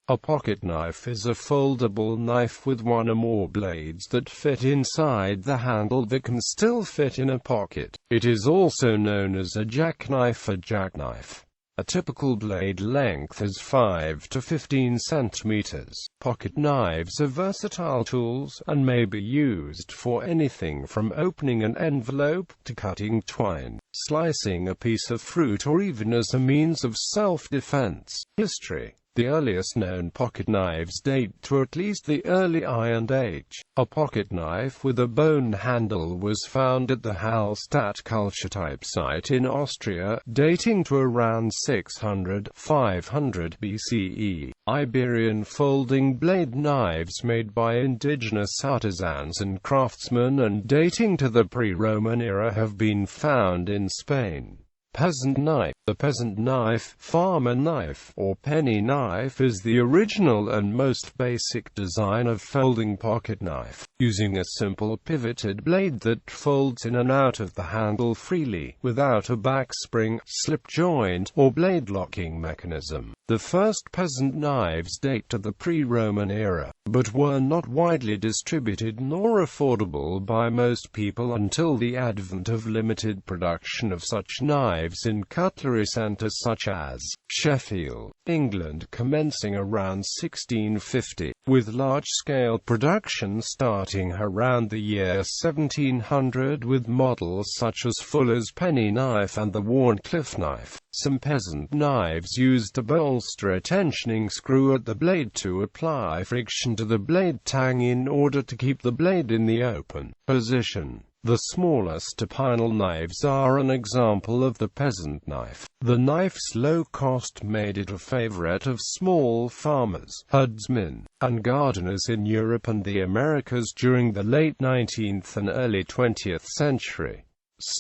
A pocket knife is a foldable knife with one or more blades that fit inside the handle that can still fit in a pocket. It is also known as a jackknife or jackknife. A typical blade length is 5 to 15 centimeters. Pocket knives are versatile tools, and may be used for anything from opening an envelope, to cutting twine, slicing a piece of fruit, or even as a means of self-defense. History. The earliest known pocket knives date to at least the early Iron Age. A pocket knife with a bone handle was found at the Hallstatt culture type site in Austria, dating to around 600–500 BCE. Iberian folding blade knives made by indigenous artisans and craftsmen and dating to the pre-Roman era have been found in Spain. Peasant knife. The peasant knife, farmer knife, or penny knife is the original and most basic design of folding pocket knife, using a simple pivoted blade that folds in and out of the handle freely, without a back spring, slip joint, or blade locking mechanism. The first peasant knives date to the pre-Roman era, but were not widely distributed nor affordable by most people until the advent of limited production of such knives in cutlery centres such as Sheffield, England, commencing around 1650, with large-scale production starting around the year 1700 with models such as Fuller's penny knife and the Wharncliffe knife. Some peasant knives used a bolster, a tensioning screw at the blade to apply friction to the blade tang in order to keep the blade in the open position. The smallest opinel knives are an example of the peasant knife. The knife's low cost made it a favorite of small farmers, herdsmen, and gardeners in Europe and the Americas during the late 19th and early 20th century.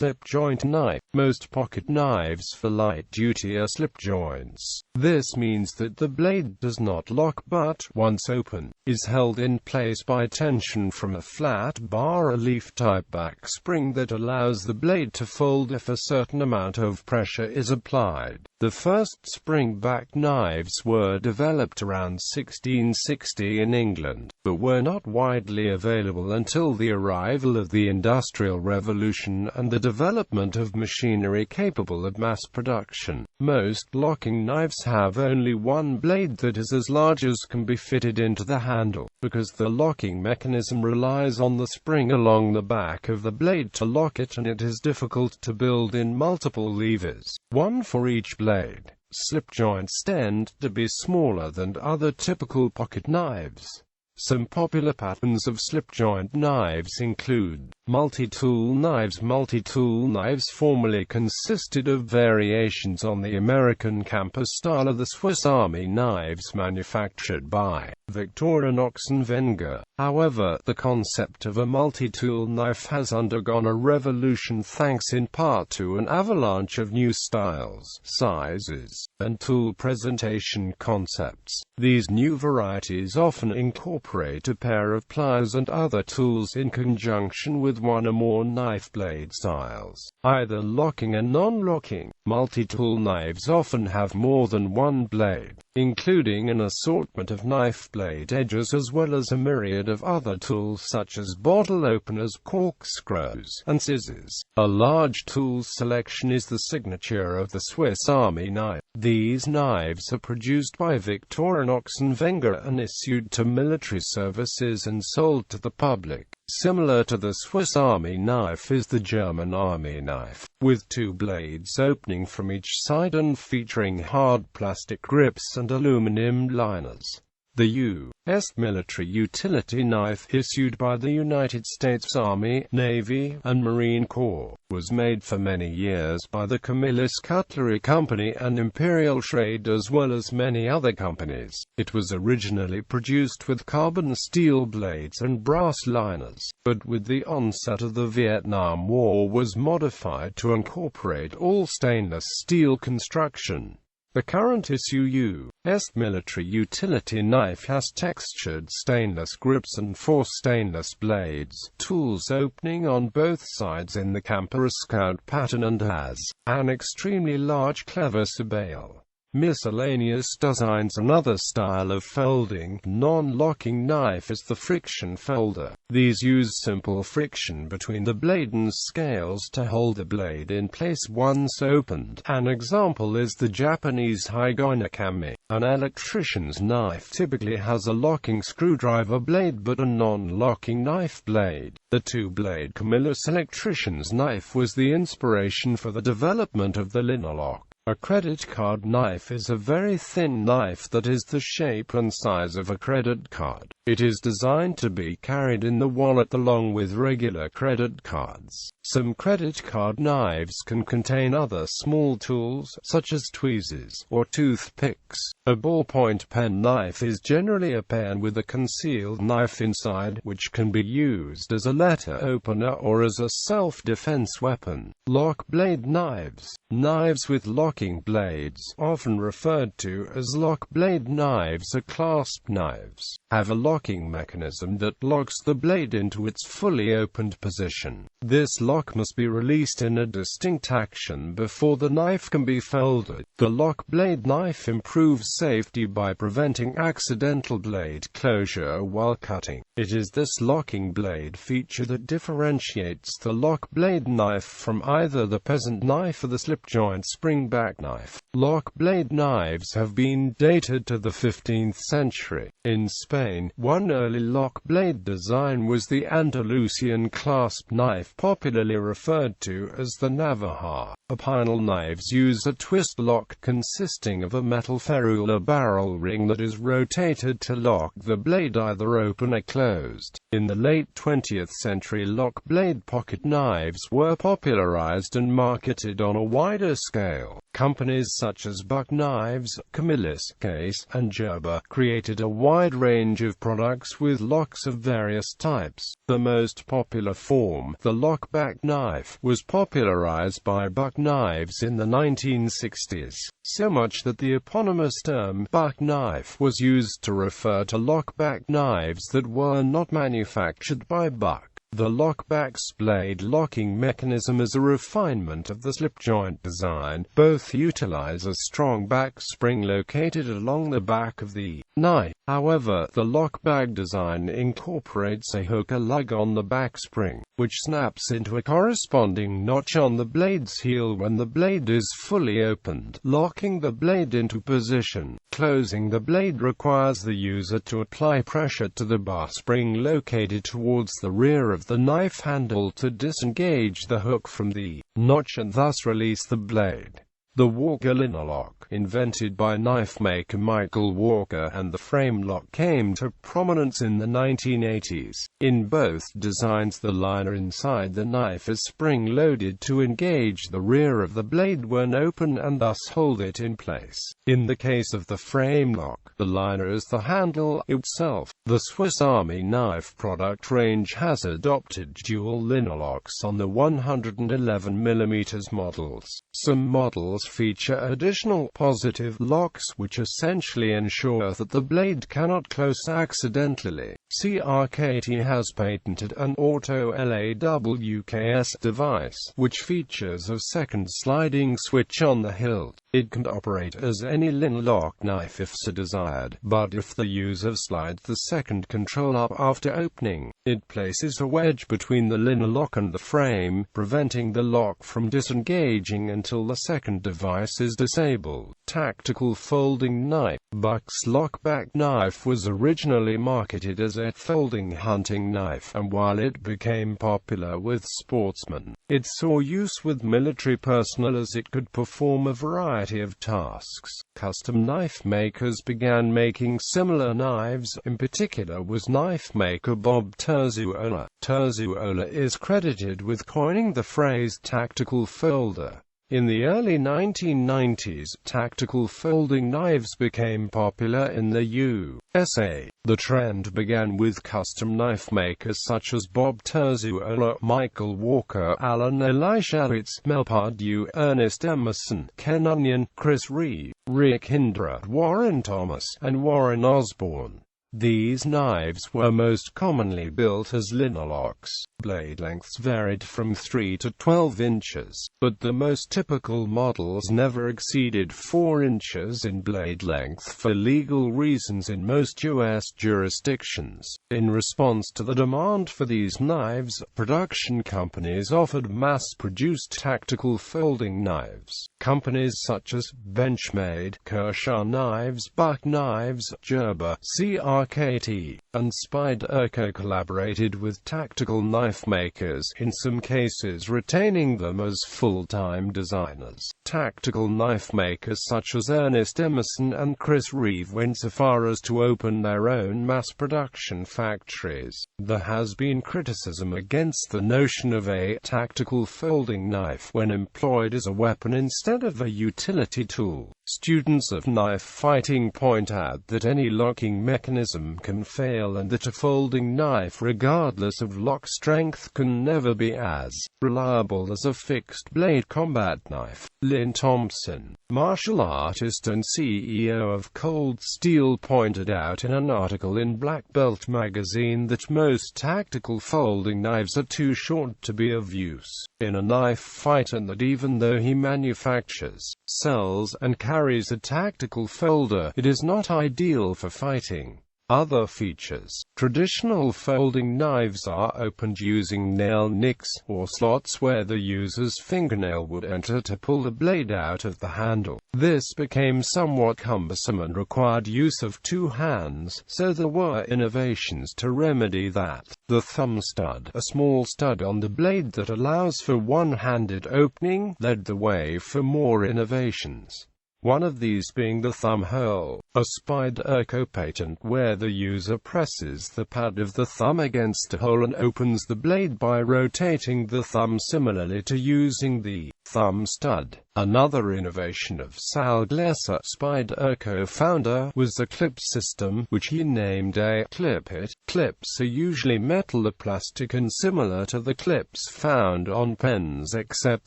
Slipjoint knife. Most pocket knives for light duty are slip joints. This means that the blade does not lock but, once open, is held in place by tension from a flat bar or leaf-type back spring that allows the blade to fold if a certain amount of pressure is applied. The first spring-back knives were developed around 1660 in England, but were not widely available until the arrival of the Industrial Revolution and the development of machinery capable of mass production. Most locking knives have only one blade that is as large as can be fitted into the handle, because the locking mechanism relies on the spring along the back of the blade to lock it, and it is difficult to build in multiple levers, one for each blade. Slip joints tend to be smaller than other typical pocket knives. Some popular patterns of slip-joint knives include multi-tool knives. Multi-tool knives formerly consisted of variations on the American camper style of the Swiss Army knives manufactured by Victorinox and Wenger. However, the concept of a multi-tool knife has undergone a revolution thanks in part to an avalanche of new styles, sizes, and tool presentation concepts. These new varieties often incorporate a pair of pliers and other tools in conjunction with one or more knife blade styles, either locking and non-locking. Multi-tool knives often have more than one blade, including an assortment of knife blade edges as well as a myriad of other tools such as bottle openers, corkscrews, and scissors. A large tool selection is the signature of the Swiss Army knife. These knives are produced by Victorinox and Wenger and issued to military services and sold to the public. Similar to the Swiss Army knife is the German Army knife, with two blades opening from each side and featuring hard plastic grips and aluminum liners. The U.S. military utility knife, issued by the United States Army, Navy, and Marine Corps, was made for many years by the Camillus Cutlery Company and Imperial Trade as well as many other companies. It was originally produced with carbon steel blades and brass liners, but with the onset of the Vietnam War was modified to incorporate all stainless steel construction. The current issue U.S. military utility knife has textured stainless grips and 4 stainless blades, tools opening on both sides in the camper scout pattern, and has an extremely large clever sabale. Miscellaneous designs. Another style of folding, non-locking knife is the friction folder. These use simple friction between the blade and scales to hold the blade in place once opened. An example is the Japanese Higonakami. An electrician's knife typically has a locking screwdriver blade but a non-locking knife blade. The two-blade Camillus electrician's knife was the inspiration for the development of the Linerlock. A credit card knife is a very thin knife that is the shape and size of a credit card. It is designed to be carried in the wallet along with regular credit cards. Some credit card knives can contain other small tools, such as tweezers or toothpicks. A ballpoint pen knife is generally a pen with a concealed knife inside, which can be used as a letter opener or as a self-defense weapon. Lock blade knives. Knives with locking blades, often referred to as lock blade knives or clasp knives, have a locking mechanism that locks the blade into its fully opened position. This lock must be released in a distinct action before the knife can be folded. The lock blade knife improves safety by preventing accidental blade closure while cutting. It is this locking blade feature that differentiates the lock blade knife from either the peasant knife or the slipjoint spring-back knife. Lock blade knives have been dated to the 15th century. In Spain, one early lock blade design was the Andalusian clasp knife, popularly referred to as the Navaja. Opinel knives use a twist lock consisting of a metal ferrule barrel ring that is rotated to lock the blade either open or closed. In the late 20th century, lock blade pocket knives were popularized and marketed on a wider scale. Companies such as Buck Knives, Camillus, Case, and Gerber created a wide range of products with locks of various types. The most popular form, the lock-back knife, was popularized by Buck Knives in the 1960s, so much that the eponymous term Buck knife was used to refer to lock-back knives that were not manufactured by Buck. The lock-back's blade locking mechanism is a refinement of the slip-joint design. Both utilize a strong back spring located along the back of the knife. However, the lock-back design incorporates a hooker lug on the back spring, which snaps into a corresponding notch on the blade's heel when the blade is fully opened, locking the blade into position. Closing the blade requires the user to apply pressure to the bar spring located towards the rear of the knife handle to disengage the hook from the notch and thus release the blade. The Walker Linerlock, invented by knife maker Michael Walker, and the frame lock came to prominence in the 1980s. In both designs, the liner inside the knife is spring-loaded to engage the rear of the blade when open and thus hold it in place. In the case of the frame lock, the liner is the handle itself. The Swiss Army knife product range has adopted dual linerlocks on the 111mm models. Some models feature additional positive locks which essentially ensure that the blade cannot close accidentally. CRKT has patented an auto LAWKS device, which features a second sliding switch on the hilt. It can operate as any Linerlock knife if so desired, but if the user slides the second control up after opening, it places a wedge between the Linerlock and the frame, preventing the lock from disengaging until the second device is disabled. Tactical folding knife. Buck's lockback knife was originally marketed as a folding hunting knife, and while it became popular with sportsmen, it saw use with military personnel as it could perform a variety of tasks. Custom knife makers began making similar knives. In particular was knife maker Bob Terzuola. Terzuola is credited with coining the phrase tactical folder. In the early 1990s, tactical folding knives became popular in the USA. The trend began with custom knife makers such as Bob Terzuola, Michael Walker, Alan Elishewitz, Mel Pardue, Ernest Emerson, Ken Onion, Chris Reeve, Rick Hindra, Warren Thomas, and Warren Osborne. These knives were most commonly built as Linerlocks. Blade lengths varied from 3 to 12 inches, but the most typical models never exceeded 4 inches in blade length for legal reasons in most U.S. jurisdictions. In response to the demand for these knives, production companies offered mass-produced tactical folding knives. Companies such as Benchmade, Kershaw Knives, Buck Knives, Gerber, CRKT, and Spyderco collaborated with tactical knife makers, in some cases retaining them as full-time designers. Tactical knife makers such as Ernest Emerson and Chris Reeve went so far as to open their own mass-production factories. There has been criticism against the notion of a tactical folding knife when employed as a weapon instead of a utility tool. Students of knife fighting point out that any locking mechanism can fail and that a folding knife, regardless of lock strength, can never be as reliable as a fixed-blade combat knife. Lynn Thompson, martial artist and CEO of Cold Steel, pointed out in an article in Black Belt magazine that most tactical folding knives are too short to be of use in a knife fight, and that even though he manufactures, sells, and carries a tactical folder, it is not ideal for fighting. Other features. Traditional folding knives are opened using nail nicks, or slots where the user's fingernail would enter to pull the blade out of the handle. This became somewhat cumbersome and required use of two hands, so there were innovations to remedy that. The thumb stud, a small stud on the blade that allows for one-handed opening, led the way for more innovations. One of these being the thumb hole, a Spyderco patent where the user presses the pad of the thumb against a hole and opens the blade by rotating the thumb similarly to using the thumb stud. Another innovation of Sal Glesser, Spyderco founder, was the clip system, which he named a clip-it. Clips are usually metal or plastic and similar to the clips found on pens except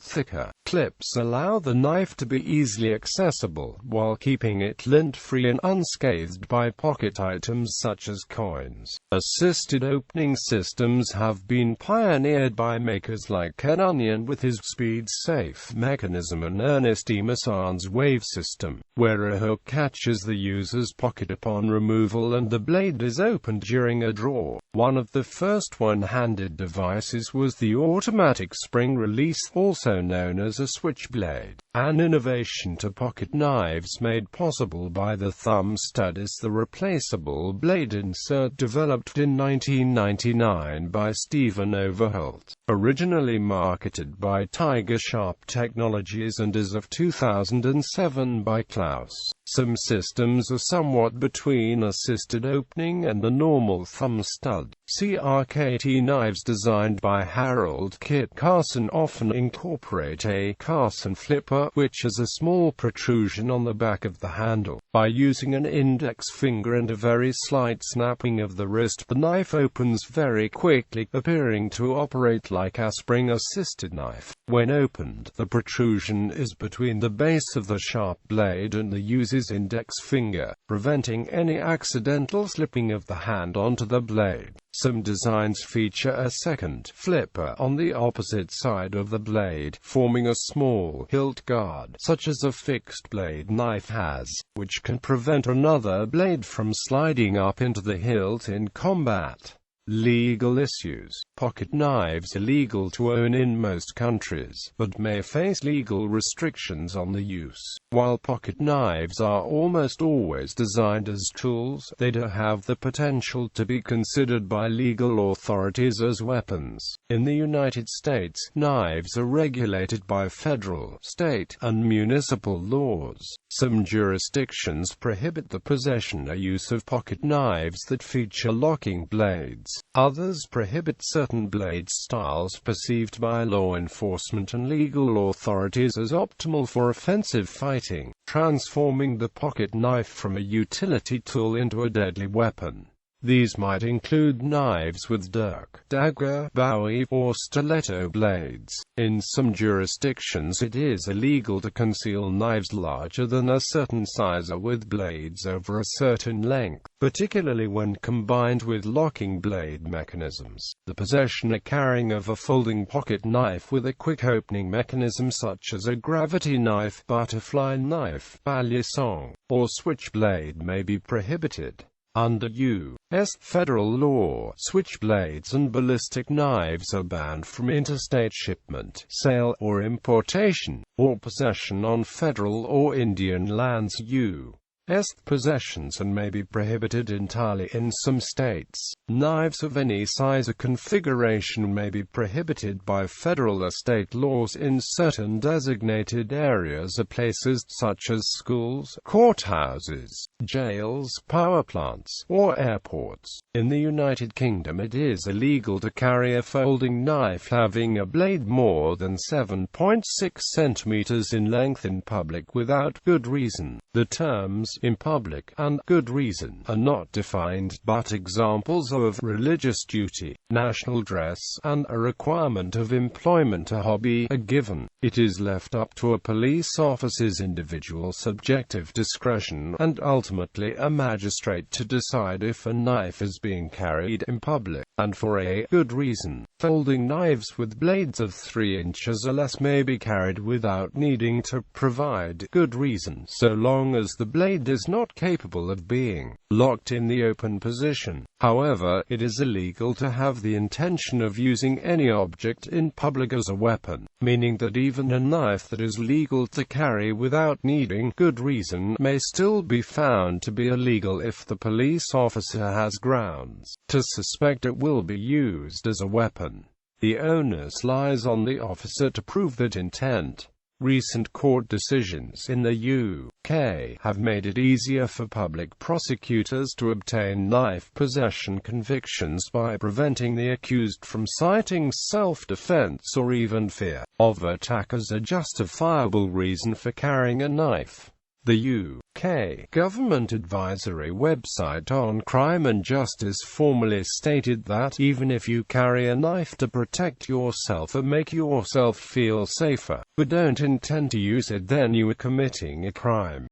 thicker. Clips allow the knife to be easily accessible, while keeping it lint-free and unscathed by pocket items such as coins. Assisted opening systems have been pioneered by makers like Ken Onion with his speed-safe mechanism and Ernest Emerson's wave system, where a hook catches the user's pocket upon removal and the blade is opened during a draw. One of the first one-handed devices was the automatic spring release, also known as a switchblade. An innovation to pocket knives made possible by the thumb stud is the replaceable blade insert developed in 1999 by Stephen Overholt. Originally marketed by Tiger Sharp Technologies and as of 2007 by Klaus. Some systems are somewhat between assisted opening and the normal thumb stud. CRKT knives designed by Harold Kit Carson often incorporate a Carson flipper, which has a small protrusion on the back of the handle. By using an index finger and a very slight snapping of the wrist, the knife opens very quickly, appearing to operate like a spring-assisted knife. When opened, the protrusion is between the base of the sharp blade and the user's index finger, preventing any accidental slipping of the hand onto the blade. Some designs feature a second flipper on the opposite side of the blade, forming a small hilt guard, such as a fixed-blade knife has, which can prevent another blade from sliding up into the hilt in combat. Legal issues. Pocket knives are legal to own in most countries, but may face legal restrictions on the use. While pocket knives are almost always designed as tools, they do have the potential to be considered by legal authorities as weapons. In the United States, knives are regulated by federal, state, and municipal laws. Some jurisdictions prohibit the possession or use of pocket knives that feature locking blades. Others prohibit certain blade styles perceived by law enforcement and legal authorities as optimal for offensive fighting, transforming the pocket knife from a utility tool into a deadly weapon. These might include knives with dirk, dagger, bowie, or stiletto blades. In some jurisdictions it is illegal to conceal knives larger than a certain size or with blades over a certain length, particularly when combined with locking blade mechanisms. The possession or carrying of a folding pocket knife with a quick opening mechanism such as a gravity knife, butterfly knife, balisong, or switchblade may be prohibited. Under U.S. federal law, switchblades and ballistic knives are banned from interstate shipment, sale, or importation, or possession on federal or Indian lands. U.S. possessions and may be prohibited entirely in some states. Knives of any size or configuration may be prohibited by federal or state laws in certain designated areas or places such as schools, courthouses, jails, power plants, or airports. In the United Kingdom it is illegal to carry a folding knife having a blade more than 7.6 centimetres in length in public without good reason. The terms "in public" and "good reason" are not defined, but examples of religious duty, national dress, and a requirement of employment or hobby are given. It is left up to a police officer's individual subjective discretion, and ultimately a magistrate to decide if a knife is being carried in public, and for a good reason. Folding knives with blades of 3 inches or less may be carried without needing to provide good reason, so long as the blade is not capable of being locked in the open position. However, it is illegal to have the intention of using any object in public as a weapon, meaning that even a knife that is legal to carry without needing good reason may still be found to be illegal if the police officer has grounds to suspect it will be used as a weapon. The onus lies on the officer to prove that intent. Recent court decisions in the UK have made it easier for public prosecutors to obtain knife possession convictions by preventing the accused from citing self-defense or even fear of attack as a justifiable reason for carrying a knife. The UK government advisory website on crime and justice formally stated that, even if you carry a knife to protect yourself or make yourself feel safer, but don't intend to use it, then you are committing a crime.